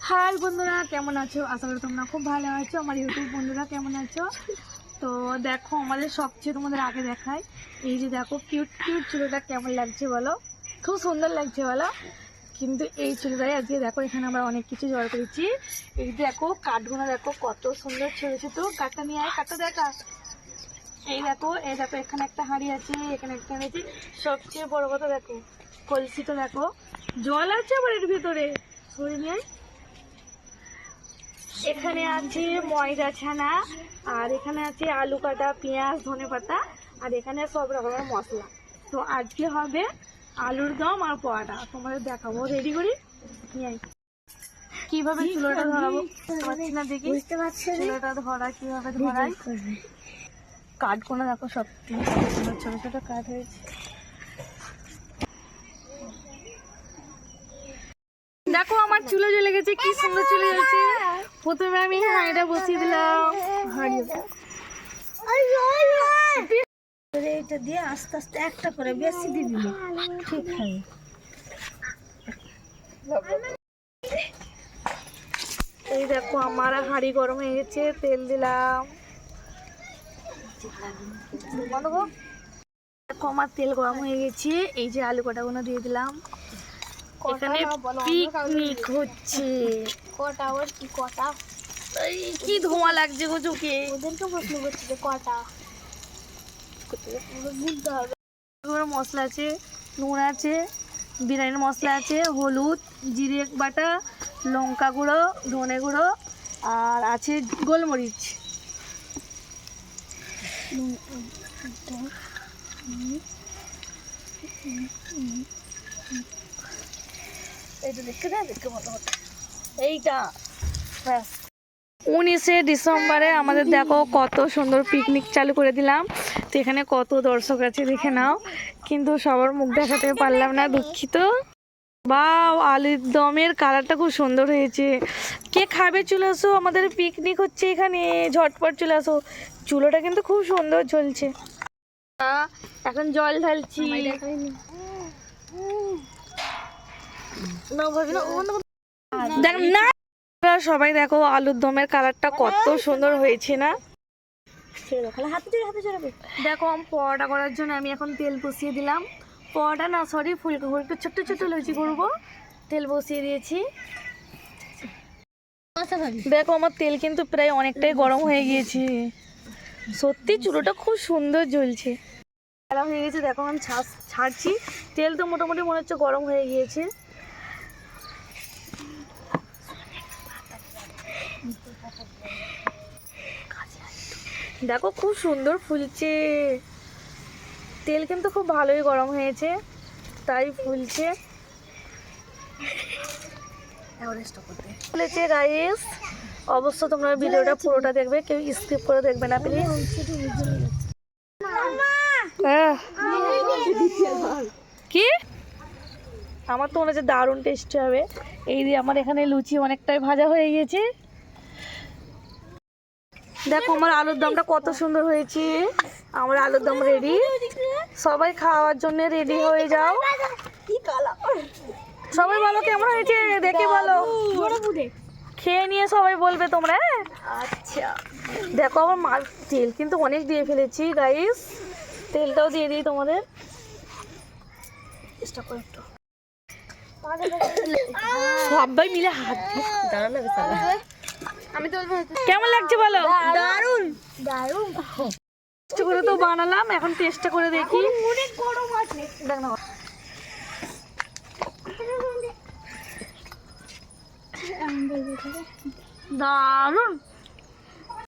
High বন্ধুরা, কেমন আছো? আশা করি তোমরা খুব ভালো আছো। আমার ইউটিউব বন্ধুরা কেমন আছো? তো দেখো, আমাদের সবচেয়ে তোমাদের আগে দেখাই, এই যে দেখো কিউট কিউট চুলটা কেমন লাগছে বলো? খুব সুন্দর লাগছে বলো? কিন্তু এই চুলটাই আজকে দেখো, এখানে আমরা অনেক কিছু জড় করেছি। এই দেখো কাঠগুলো দেখো কত সুন্দর ছেড়েছে। তো কাঠটা নিয়ে আয়, কাঠটা দেখা। এই দেখো এখানে একটা হাঁড়ি আছে, এখানে একটা হাঁড়ি আছে। সবচেয়ে বড় কথা দেখো, কলসিটা দেখো, জল আছে আবার এর ভিতরে। সরে নিয়ে আয়। এখানে আছে ময়দা ছানা, আর এখানে আছে আলু কাটা, পেঁয়াজ, ধনেপাতা, আর এখানে সব রকমের মশলা। তো আজকে হবে আলুর দম আর পরোটা, তোমাদের দেখাবো। রেডি করি কিভাবে চুলোটা ধরাবো, পারছি না দেখি। চুলোটা ধরা কিভাবে ধরাই, কাঠগুলো দেখো সব ছোট ছোট কাঠ হয়েছে। দেখো আমার চুলে জ্বলে গেছে, কি সুন্দর চুলে জ্বলছে। প্রথমে আমি হাঁড়িটা বসিয়ে দিলাম। এটা দিয়ে আস্তে আস্তে একটা করে বেশি দিবি না, ঠিক হবে। এই দেখো আমার হাঁড়ি গরম হয়ে গেছে, তেল দিলাম। দেখো আমার তেল গরম হয়ে গেছে, এই যে আলু কটাগুলো দিয়ে দিলাম। এখানে পিকনিক হচ্ছে। কটা ওর কি কটা? এই কি ধোঁয়া লাগছে গো চোখে। ওদেরকে প্রশ্ন করছি যে কটা বুঝতে হবে। মশলা আছে, নুন আছে, বিরিয়ানির মশলা আছে, হলুদ, জিরে বাটা, লঙ্কা গুঁড়ো, ধনে গুঁড়ো, আর আছে গোলমরিচ। এইটা দেখতে দেয়, দেখতে ভালো হতো। এইটা 19শে ডিসেম্বরে আমাদের দেখো কত সুন্দর পিকনিক চালু করে দিলাম। তো এখানে কত দর্শক আছে দেখে নাও, কিন্তু সবার মুখ দেখাতে পারলাম না, দুঃখিত। বা আলুর দমের কালারটা খুব সুন্দর হয়েছে। কে খাবে চলে আসো, আমাদের পিকনিক হচ্ছে এখানে, ঝটপট চলে আসো। চুলোটা কিন্তু খুব সুন্দর ঝলছে। এখন জল ঢালছি। দেখ না, সবাই দেখো আলুর দমের কালারটা কত সুন্দর হয়েছে না? দেখো আমি পরোটা করার জন্য আমি এখন তেল বসিয়ে দিলাম। পরোটা না, সরি, ফুলকো ছোট্ট ছোট্ট লুচি করবো। তেল বসিয়ে দিয়েছি। দেখো আমার তেল কিন্তু প্রায় অনেকটাই গরম হয়ে গিয়েছে। সত্যি চুলোটা খুব সুন্দর জ্বলছে। গরম হয়ে গেছে, দেখো আমি ছাড়ছি। তেল তো মোটামুটি মনে হচ্ছে গরম হয়ে গিয়েছে। দেখো খুব সুন্দর ফুলছে। তেল কিন্তু খুব ভালোই গরম হয়েছে, তাই ফুলছে। ফুলেছে গাইস, অবশ্য তোমরা ভিডিওটা পুরোটা দেখবে, কেউ স্কিপ করে দেখবে না প্লিজ। কি আমার তো মনে হচ্ছে দারুণ টেস্টি হবে। এই দিয়ে আমার এখানে লুচি অনেকটাই ভাজা হয়ে গিয়েছে। দেখো আমার আলুর দমটা কত সুন্দর হয়েছে। আমার আলুর দম রেডি, সবাই খাওয়ার জন্য রেডি হয়ে যাও। সবাই বলো কেমন হয়েছে, দেখে বলো, খেয়ে নিয়ে সবাই বলবে তোমরা। আচ্ছা দেখো আমার মাল তেল কিন্তু অনেক দিয়ে ফেলেছি গাইস, তেলটাও দিয়ে দিই তোমাদের। সবাই মিলে হাত দিয়ে আমি তো কেমন লাগছে বলো? দারুন দারুন করে তো বানালাম, এখন টেস্টটা করে দেখি। অনেক গরম আছে, দেখ না দারুন।